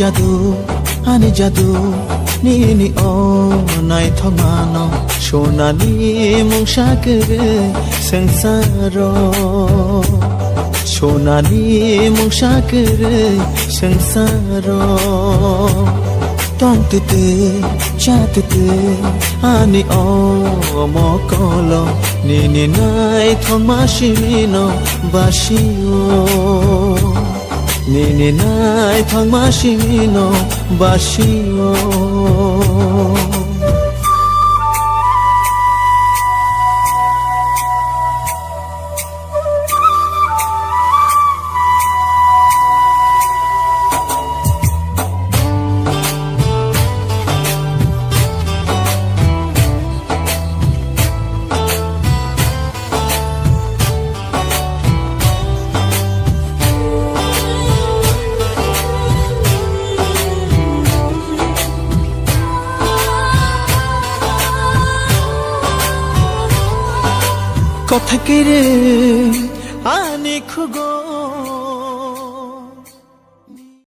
জাদু নিনি ও নাই থমানো সোনালি মুসাকেরে সংসার সোনালি মুসাকেরে সংসার তংতে চাতে আনি ও মকল নিনি নাই থমাসিনো বাসিও নিনি নাই থমাসিনো বাসিও কথা কেড়ে আনি খুগো